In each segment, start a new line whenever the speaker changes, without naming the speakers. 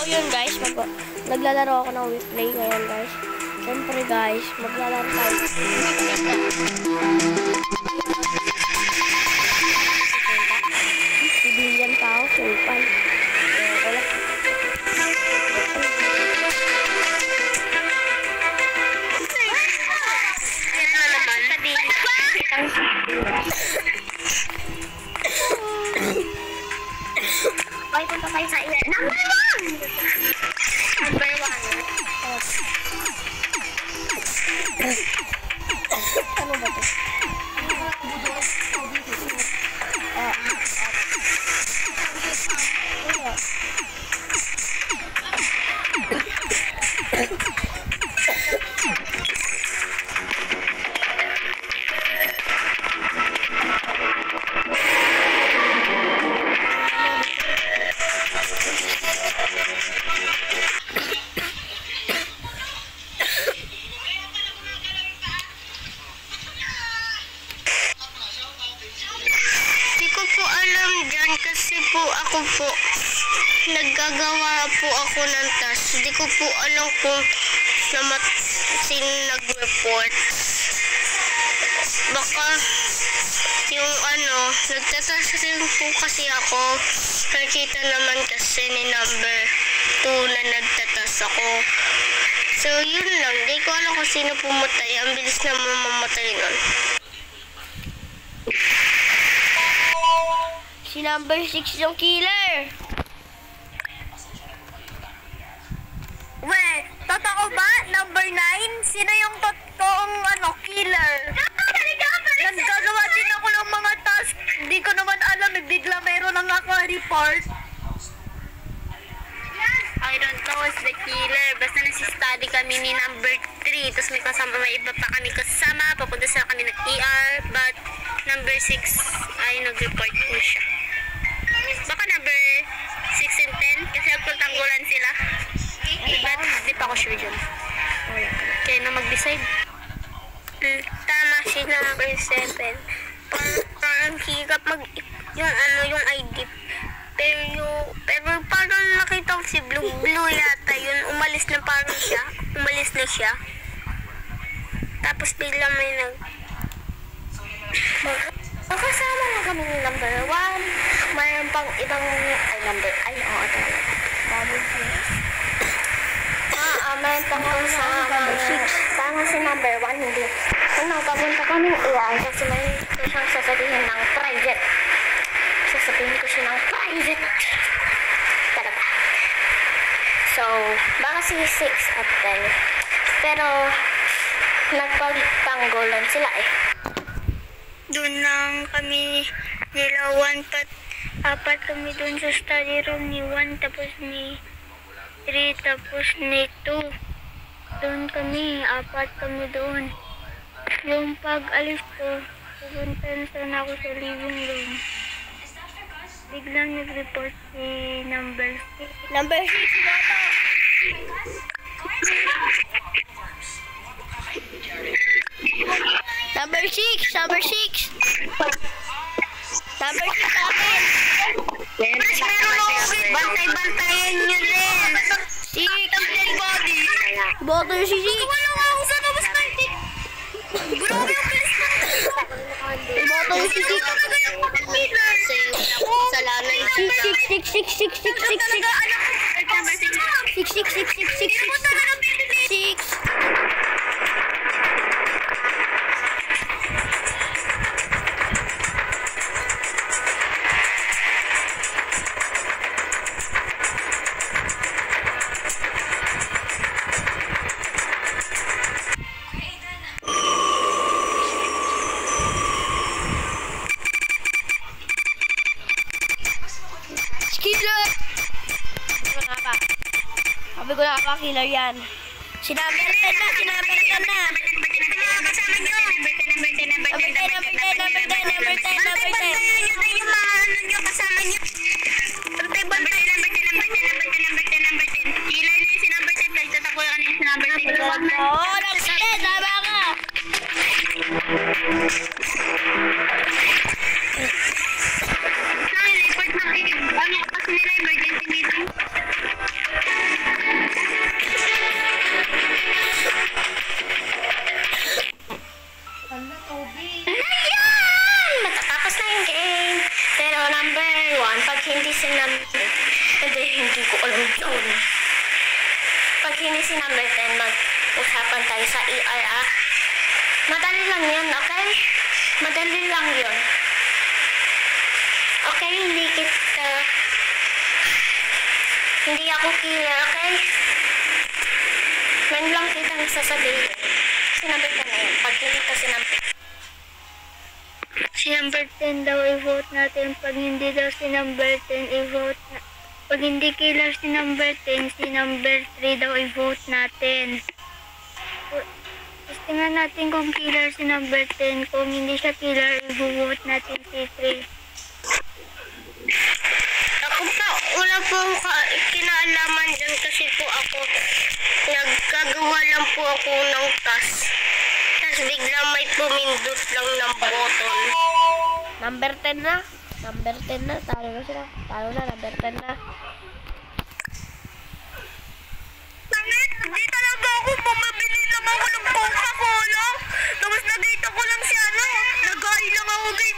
yun guys, naglalaro ako ng Weplay ngayon guys. Siyempre guys, maglalaro tayo. Civilian pa ako, sulpan. Wala.
Ay, punta tayo sa iya. Number 1! Number 1.
Ano ba ito?
Ako po, naggagawa po ako ng task. Hindi ko po alam kung sino nag-report. Baka yung nagtatask rin po kasi ako. Nakita naman kasi ni number 2 na nagtatask ako. So yun lang, hindi ko alam kung sino pumatay. Ang bilis na mamamatay nun.
Si number 6 yung killer.
Weh, totoo ba? Number 9? Sino yung totoong killer? Naggagawa din ako ng mga task. Hindi ko naman alam. Bigla mayroon lang ako report. I don't know who's the killer. Basta nasi-study kami ni number 3. Tapos may iba pa kami kasama. Papunta sila kami ng ER. But number 6 ay nag-report po siya. Baka number 6 and 10 kasi nagtutanggulan sila. But di pa ako sure dyan. Kaya na mag-decide. Tama si number 7. Parang hirap yung ID. Pero parang nakita ko si Blue yata yun. Umalis na siya. Tapos bigla may kasama na kami ni number 1. Mayroon pang ibang mayroon pang kasama number 6. Tama si number 1, hindi. Kung nakapunta kami ng AI, kasi may siyang sasabihin ng private. Sasabihin ko siya ng private. Talaga. So, baka si 6 at 10. Pero, nagpagtanggolan sila eh. Doon lang kami nila 1 apat kami doon sa study room ni 1 tapos ni 3 tapos ni 2. Doon kami, 4 kami doon. Yung pag-alis ko, pupuntan sana ako sa living room. Biglang nag-report si number 6.
Number 6 bata. Number 6. Number 6 akin.
Mas meron ako bantay-bantayan nyo rin.
6 body. Boto yung si 6.
Wala ako sa tapos kanti. Grabe yung bilis na.
Boto yung si 6.
Salamat.
6. Killer! Sabi ko nakaka-killer yan. Number 10 na.
Kasama nyo. Number 10. Yung mga nyo kasama nyo. Bantay. Number 10. Killer na yung si number 10. Kahit tatakbo yung kanina si number 10.
Oo, number 10. Tama ka.
Report na kayo. Kasi nila emergency meeting. Hindi ko alam yun. Pag hindi si number 10, mag-usapan tayo sa ER, ah. Madali lang yun, okay? Madali lang yun. Okay, hindi ako killer, okay? Man lang kitang sasabihin. Si number 10 na yun. Pag hindi ka si number 10 daw i-vote natin. Pag hindi daw si number 10 i-vote na. Pag hindi killer si number 10, si number 3 daw i-vote natin. Tingnan natin kung killer si number 10. Kung hindi siya killer, i-vote natin si 3. Ako pa, wala po kinalaman dyan kasi po ako nagkagawa lang po ako ng task. Tapos biglang may pumindot lang ng button.
Number 10 na. Number 10 na. Talo na sila. Talo na. Number 10 na.
Hindi talaga ako bumabili lang ako ng Coca-Cola. Tapos nakita ko lang si nag-ay lang ako kay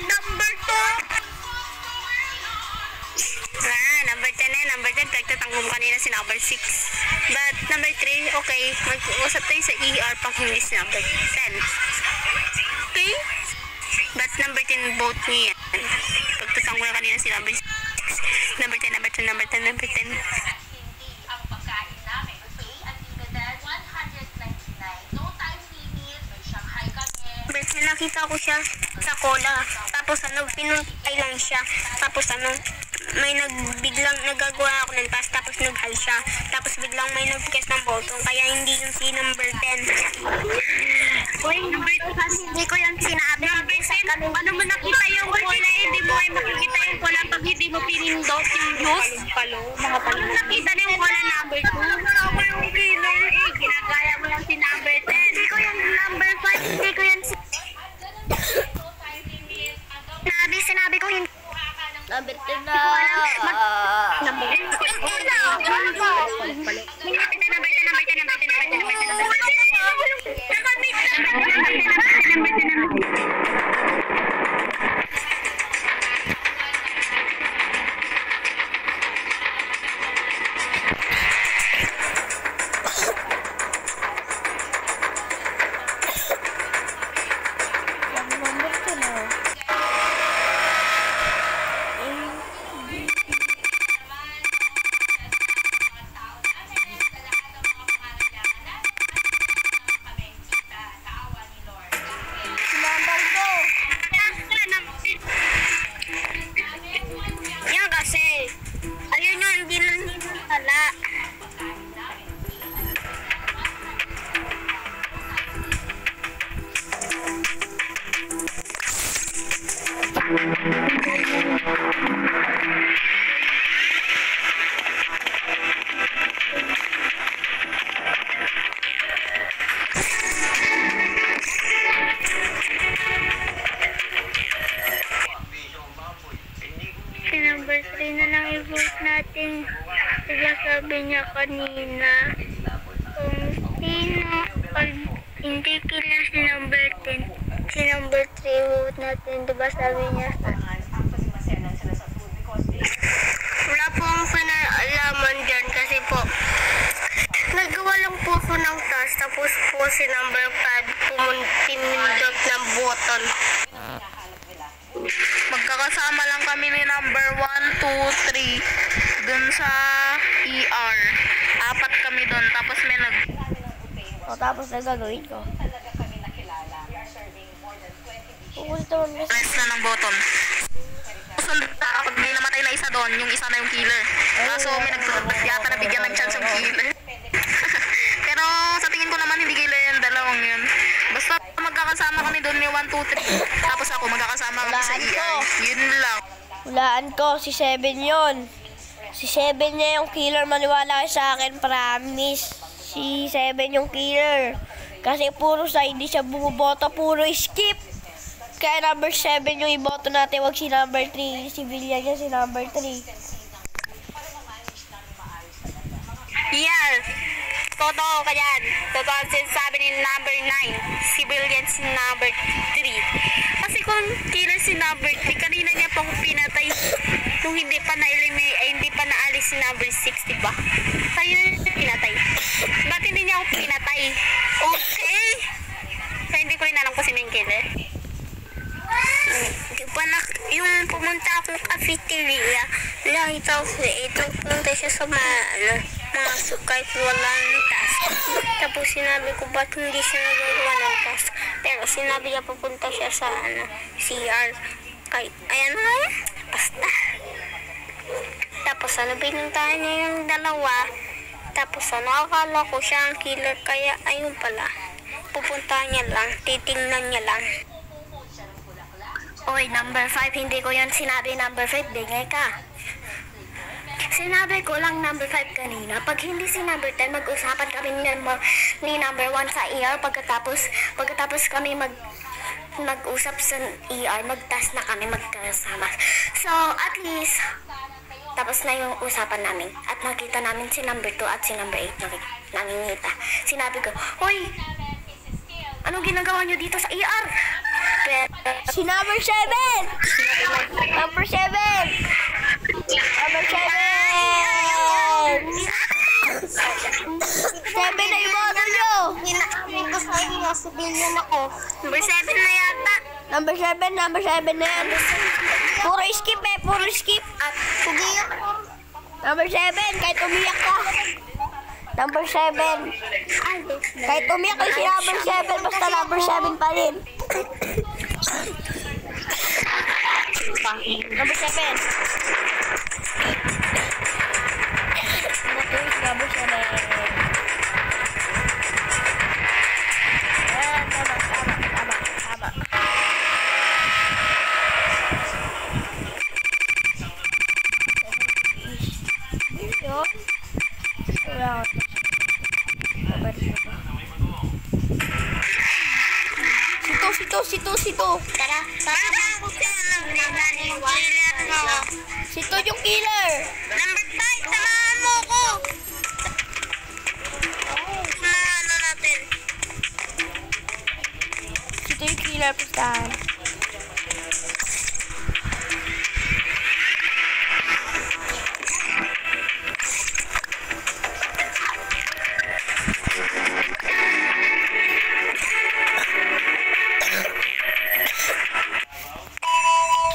number 2. Number 10 na. Number 10, pagtatanggo mo kanina si number 6. But number 3, okay, mag-uusap tayo sa ER pag hindi si number 10. Okay? But number 10, vote niya yan. Pagtatanggo na kanina si number 6. Number 10, number 10, number 10, number 10. Nakita ko siya sa cola. Tapos pinuntay lang siya. Tapos may biglang nagagawa ako ng task. Tapos nag-hal siya. Tapos biglang may nag-press ng button. Kaya hindi yung si number 10. Uy, number 2 kasi hindi ko yung sinabi. Number 10, ano mo nakita yung cola? Hindi mo ay makikita yung cola pag hindi mo pinindot yung juice. Mga palo. Nakita na yung cola number 2. Ako yung killer. Ginagaya mo lang si number 10. Hindi ko yung number 5. Hindi ko yung sinabi ko hindi.
Number 10 na.
Number 3 na lang i-vote natin. Diba sabi niya kanina, pag hindi killer si number 10, si number 3 vote natin. Diba sabi niya wala po akong kinalaman dyan kasi po nagawa lang po ako ng task tapos po si number 5 pumindot ng button. Magkakasama lang kami ni number 1, 2, 3 dun sa ER. 4 kami dun. Tapos may
tapos na gagawin ko. Pupunta mo na.
press na ng button. Pag may namatay na isa doon, yung isa na yung killer. Kaso may yata nabigyan ng chance yung killer. Pero sa tingin ko naman hindi killer yung dalawang yun. Basta magkakasama kami doon may 1, 2, 3. Tapos ako magkakasama kami sa ER. Yun lang.
Hulaan ko, si 7 yun. Si 7 niya yung killer, maniwala kayo sa akin, promise. Si 7 yung killer. Kasi puro sa hindi siya bumuboto, puro skip. Kaya number 7 yung iboto natin, wag si number 3. Civilian niya si number 3.
Yeah. Totoo ka yan. Totoo ang sinasabi ni number 9. Civilian si number 3. Kasi kung killer si number 3, kanina niya pang pinatay nung hindi pa hindi pa naalis si number 6, diba? Kayo yung pinatay. Ba't hindi niya ako pinatay? Okay? Kaya hindi ko rin alam kung sino yung killer. Di ba yung pumunta akong cafeteria, nakita ko ito, pumunta siya sa mga kahit wala ng task. Tapos sinabi ko, ba't hindi siya nagagawa ng task? Pero sinabi niya pupunta siya sa CR. Kahit, ayan na yan, basta. Tapos binuntahan niya yung dalawa. Tapos akala ko siya ang killer, kaya ayun pala. Pupuntahan niya lang, titingnan niya lang.
Oy, number 5, hindi ko yan sinabi number 5, bingay ka. Sinabi ko lang number 5 kanina. Pag hindi si number 10, mag-usapan kami ni number 1 sa ER. Pagkatapos kami mag-usap sa ER, mag-task na kami magkasama. So, at least, tapos na yung usapan namin. At nakita namin si number 2 at si number 8 nangingita. Sinabi ko, hoy, anong ginagawa nyo dito sa ER?
Si number 7! Number 7! Number 7! 7 na yung boto nyo!
Gusto ko yung civilian ako.
Number 7 na yata.
Number 7 na yan. Puro skip puro skip.
At sige yun.
Number 7, kahit umiyak ka. Number 7. Kahit umiyak ka si number 7, basta number 7 pa rin. Number 7. Number 7. Ayan, tama. Yun. Wala. Sito.
Tara.
Sito yung killer.
Number 5, samahan mo ko. Samahan natin.
Sito yung killer, pustahan.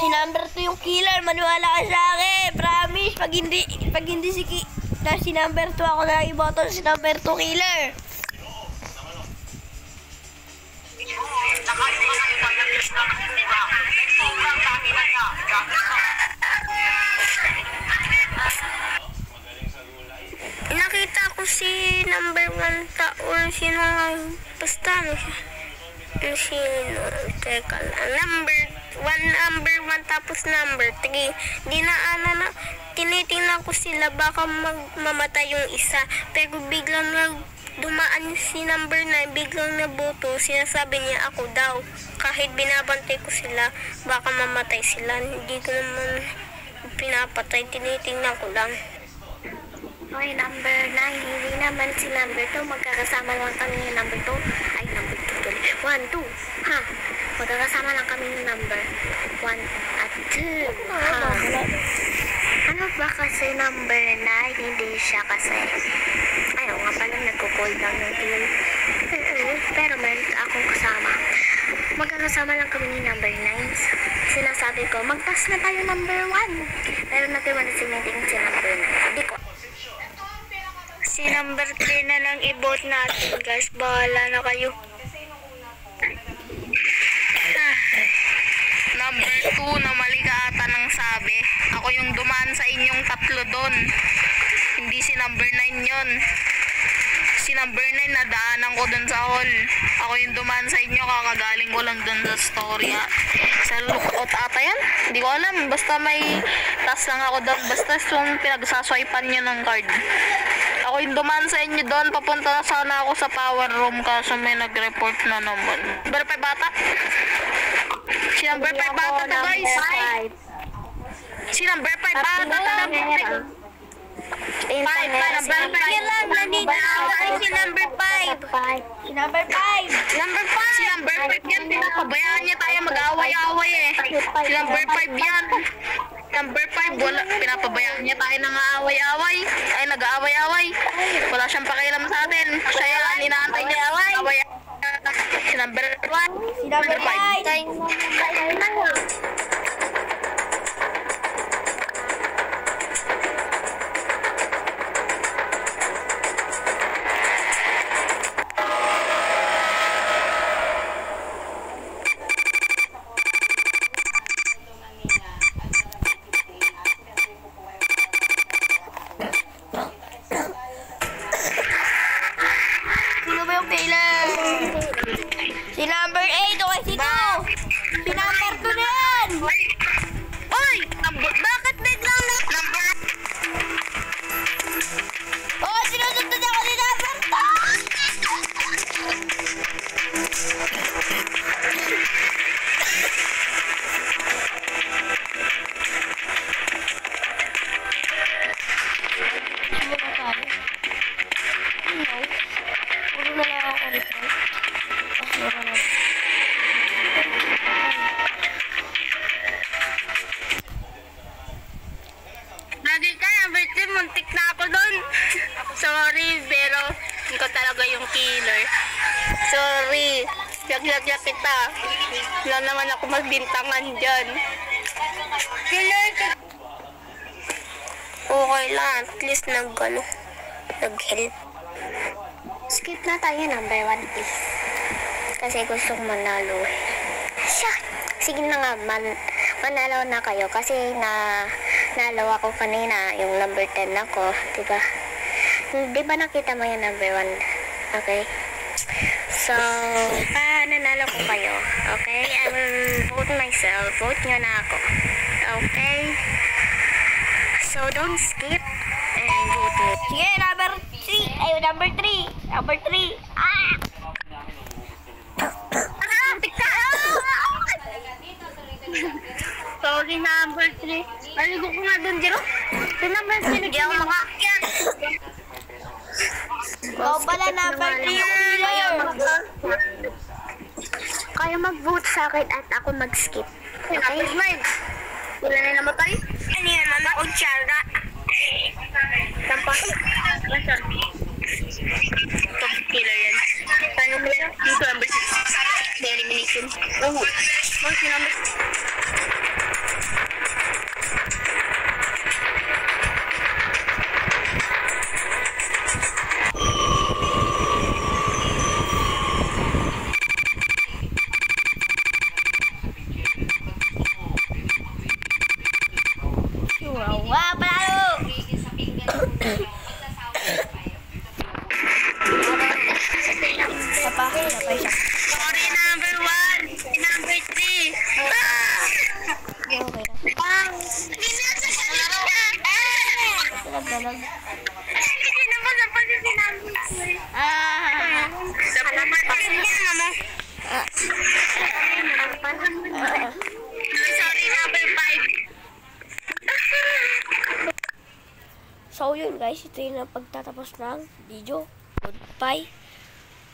Si number 2 yung killer, maniwala ka sa akin, promise. Pag hindi si number 2 ako na iboto si number 2 killer.
Nakita ko si number 1 taon, sino nga, basta sino, teka lang, number 1 tapos number 3. Tinitingnan ko sila, baka mamatay yung isa, pero biglang dumaan si number 9, biglang naboto, sinasabi niya ako daw. Kahit binabantay ko sila, baka mamatay sila, hindi ko naman pinapatay, tinitingnan ko lang.
Oy, number 9, hindi naman si number 2. Magkakasama lang kami ni number 2. Ay, number 2 tuloy. 1, 2. Ha? Magkakasama lang kami ni number 1 at 2. Ha? Ano ba kasi number 9? Hindi siya kasi. Ayaw nga pala, nagko-call down ng team. Pero meron akong kasama. Magkakasama lang kami ni number 9. Sinasabi ko, mag-task na tayo number 1. Pero natiwan na si meeting si number 9. Hindi ko.
Si number 3 na lang i-vote natin, guys. Bahala na kayo. Number 2 na mali ka ata ng sabi. Ako yung dumaan sa inyong tatlo doon. Hindi si number 9 yon. Si number 9 nadaanan ko doon sa hall. Ako yung dumaan sa inyo, kakagaling ko lang doon sa story. Sa lookout ata yan? Hindi ko alam. Basta may task lang ako doon. Basta yung pinagsaswipan nyo ng card. Ako yung dumaan sa inyo doon. Papunta na sana ako sa power room kaso may nag-report na naman. Number 5 bata? Si number 5 bata to, guys. Si number 5 bata to. Number 5. Number 5 lang. Nandito ako si number 5.
Si number 5.
Number 5. Si number 5 yan. Pabayaan niya tayo mag-away-away eh. Si number 5 yan. Number 5, wala, pinapabayaan niya tayo ng aaway-away. Ay, nag-aaway-away. Wala siyang pakialam sa atin. Siya yan, inaantay niya. Away. Si number 1.
Si number 5. Sino ba yung killer? Si number 8 o si 2? Si number 2 na yan!
Oy! Bakit biglang number?
Oh, sinusunod ako ni number 2! Sino na tayo? No. Puro na lang ako report. Kasi wala na.
Lagi ka, number 3, muntik na ako doon. Sorry, pero ikaw talaga yung killer. Sorry. Yag-yag kita. Wala naman ako magbintangan dyan. Killer ka.
Okay lang, at least nag-help. Skip na tayo number 1, please. Kasi gusto kong manalo. Siya! Sige na nga, manalo na kayo. Kasi nalo ako kanina, yung number 10 ako, diba? Di ba nakita mo yung number 1? Okay? So, nanalo ko kayo. Okay? I will vote myself. Vote nyo na ako. Okay? So, don't skip and vote me.
Sige, number 3. Ay, number 3. Number 3. Ah!
Sorry, number 3. Naligo ko nga doon, Jero. Ito number 3. Hindi ako makakyan.
Ikaw pala number 3 yung killer.
Kayo mag-vote sa akin at ako mag-skip.
Okay? Wala na namatay? Ano yan, mama? Kutsara. Tampa. Nasaan? Ito, killer yan. Saan yung killer? Dito, number 6. The elimination. Oh. Si number 6.
Wow, panalo! Isa pa isa.
Sorry, number 1. Number 3.
Okay na. Dalag.
Hindi naman napansin si number 3. Sa pamatin niya mo. Sorry, number 5.
So yun guys, ito yung pagtatapos ng video. Goodbye.